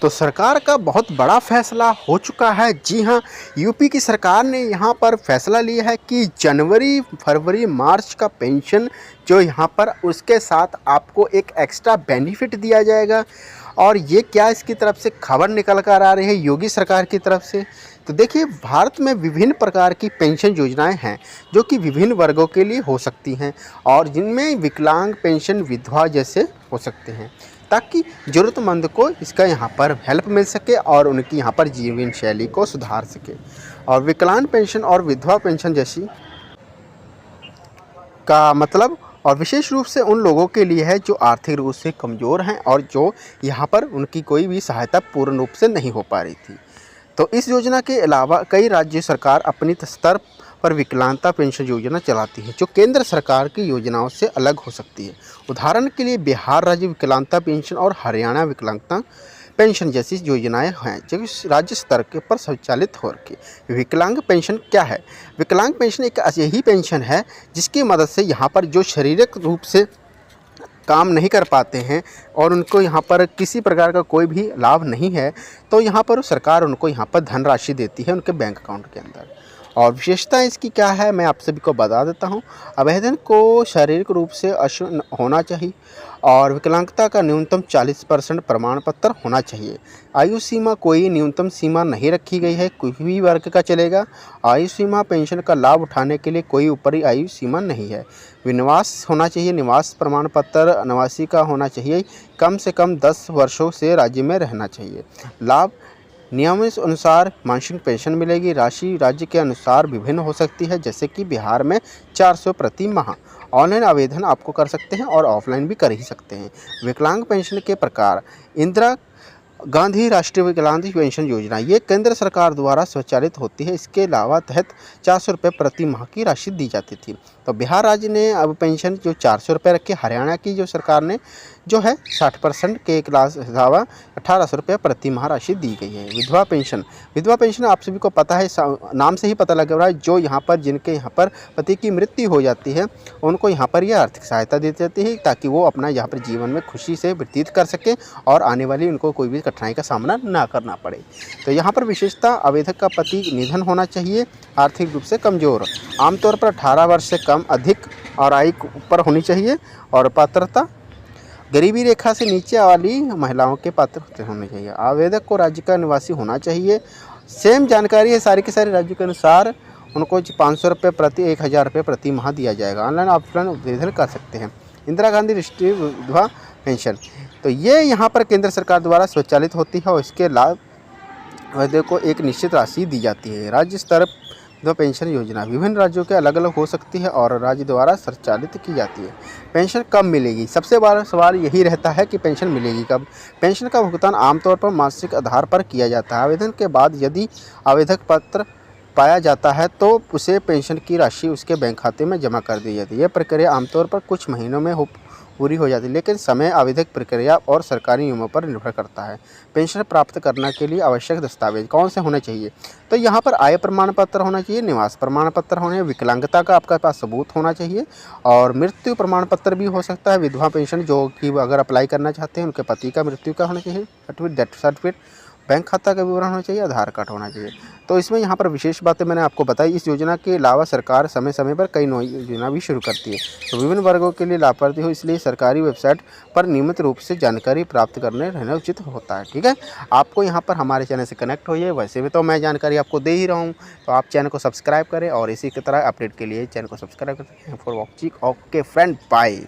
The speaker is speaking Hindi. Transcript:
तो सरकार का बहुत बड़ा फैसला हो चुका है। जी हाँ, यूपी की सरकार ने यहाँ पर फैसला लिया है कि जनवरी, फरवरी, मार्च का पेंशन जो यहाँ पर उसके साथ आपको एक एक्स्ट्रा बेनिफिट दिया जाएगा। और ये क्या इसकी तरफ से खबर निकल कर आ रही है योगी सरकार की तरफ से। तो देखिए, भारत में विभिन्न प्रकार की पेंशन योजनाएं हैं जो कि विभिन्न वर्गों के लिए हो सकती हैं और जिनमें विकलांग पेंशन, विधवा जैसे हो सकते हैं, ताकि ज़रूरतमंद को इसका यहाँ पर हेल्प मिल सके और उनकी यहाँ पर जीवन शैली को सुधार सके। और विकलांग पेंशन और विधवा पेंशन जैसी का मतलब और विशेष रूप से उन लोगों के लिए है जो आर्थिक रूप से कमज़ोर हैं और जो यहाँ पर उनकी कोई भी सहायता पूर्ण रूप से नहीं हो पा रही थी। तो इस योजना के अलावा कई राज्य सरकार अपनी स्तर पर विकलांगता पेंशन योजना चलाती है जो केंद्र सरकार की योजनाओं से अलग हो सकती है। उदाहरण के लिए बिहार राज्य विकलांगता पेंशन और हरियाणा विकलांगता पेंशन जैसी योजनाएं हैं जो राज्य स्तर के पर संचालित हो रखी। विकलांग पेंशन क्या है? विकलांग पेंशन एक ऐसी पेंशन है जिसकी मदद से यहाँ पर जो शारीरिक रूप से काम नहीं कर पाते हैं और उनको यहाँ पर किसी प्रकार का कोई भी लाभ नहीं है, तो यहाँ पर सरकार उनको यहाँ पर धनराशि देती है उनके बैंक अकाउंट के अंदर। और विशेषता इसकी क्या है, मैं आप सभी को बता देता हूँ। आवेदन को शारीरिक रूप से अक्षम होना चाहिए और विकलांगता का न्यूनतम 40% प्रमाण पत्र होना चाहिए। आयु सीमा कोई न्यूनतम सीमा नहीं रखी गई है, कोई भी वर्ग का चलेगा। आयु सीमा पेंशन का लाभ उठाने के लिए कोई ऊपरी आयु सीमा नहीं है। निवास होना चाहिए, निवास प्रमाण पत्र निवासी का होना चाहिए। कम से कम 10 वर्षों से राज्य में रहना चाहिए। लाभ नियमित अनुसार मासिक पेंशन मिलेगी। राशि राज्य के अनुसार विभिन्न हो सकती है, जैसे कि बिहार में 400 प्रति माह। ऑनलाइन आवेदन आपको कर सकते हैं और ऑफलाइन भी कर ही सकते हैं। विकलांग पेंशन के प्रकार: इंदिरा गांधी राष्ट्रीय विकलांग पेंशन योजना, ये केंद्र सरकार द्वारा स्वचालित होती है। इसके अलावा तहत 400 रुपये प्रति माह की राशि दी जाती थी। तो बिहार राज्य ने अब पेंशन जो 400 रुपये रखी। हरियाणा की जो सरकार ने जो है 60% के अलावा 1800 रुपये प्रति माह राशि दी गई है। विधवा पेंशन, विधवा पेंशन आप सभी को पता है, नाम से ही पता लग रहा है, जो यहाँ पर जिनके यहाँ पर पति की मृत्यु हो जाती है उनको यहाँ पर यह आर्थिक सहायता दी जाती है ताकि वो अपना यहाँ पर जीवन में खुशी से व्यतीत कर सकें और आने वाली उनको कोई भी कठिनाई का सामना ना करना पड़े। तो यहाँ पर विशेषता: आवेदक का पति निधन होना चाहिए, आर्थिक रूप से कमज़ोर, आमतौर पर 18 वर्ष से कम, अधिक और आयु ऊपर होनी चाहिए। और पात्रता: गरीबी रेखा से नीचे वाली महिलाओं के पात्र होने चाहिए। आवेदक को राज्य का निवासी होना चाहिए। सेम जानकारी है सारी के सारे राज्य के अनुसार। उनको 500 रुपये प्रति 1000 रुपये प्रति माह दिया जाएगा। ऑनलाइन ऑफलाइन आवेदन कर सकते हैं। इंदिरा गांधी राष्ट्रीय विधवा पेंशन, तो ये यहाँ पर केंद्र सरकार द्वारा स्वचालित होती है और इसके लाभ आवेदक को एक निश्चित राशि दी जाती है। राज्य स्तर विधवा पेंशन योजना विभिन्न राज्यों के अलग अलग हो सकती है और राज्य द्वारा संचालित की जाती है। पेंशन कब मिलेगी? सबसे बड़ा सवाल यही रहता है कि पेंशन मिलेगी कब। पेंशन का भुगतान आमतौर पर मासिक आधार पर किया जाता है। आवेदन के बाद यदि आवेदक पत्र पाया जाता है तो उसे पेंशन की राशि उसके बैंक खाते में जमा कर दी जाती है। यह प्रक्रिया आमतौर पर कुछ महीनों में पूरी हो जाती है, लेकिन समय, आवेदक प्रक्रिया और सरकारी नियमों पर निर्भर करता है। पेंशन प्राप्त करने के लिए आवश्यक दस्तावेज कौन से होने चाहिए? तो यहाँ पर आय प्रमाण पत्र होना चाहिए, निवास प्रमाण पत्र होने, विकलांगता का आपके पास सबूत होना चाहिए और मृत्यु प्रमाण पत्र भी हो सकता है। विधवा पेंशन जो कि अगर अप्लाई करना चाहते हैं उनके पति का मृत्यु का होना चाहिए, डेथ सर्टिफिकेट, बैंक खाता का विवरण होना चाहिए, आधार कार्ड होना चाहिए। तो इसमें यहाँ पर विशेष बातें मैंने आपको बताई। इस योजना के अलावा सरकार समय समय पर कई नई योजना भी शुरू करती है, तो विभिन्न वर्गों के लिए लाभार्थी हो, इसलिए सरकारी वेबसाइट पर नियमित रूप से जानकारी प्राप्त करने रहना उचित होता है। ठीक है, आपको यहाँ पर हमारे चैनल से कनेक्ट होइए। वैसे भी तो मैं जानकारी आपको दे ही रहा हूँ, तो आप चैनल को सब्सक्राइब करें और इसी की तरह अपडेट के लिए चैनल को सब्सक्राइब करें। For watching, okay friend, bye.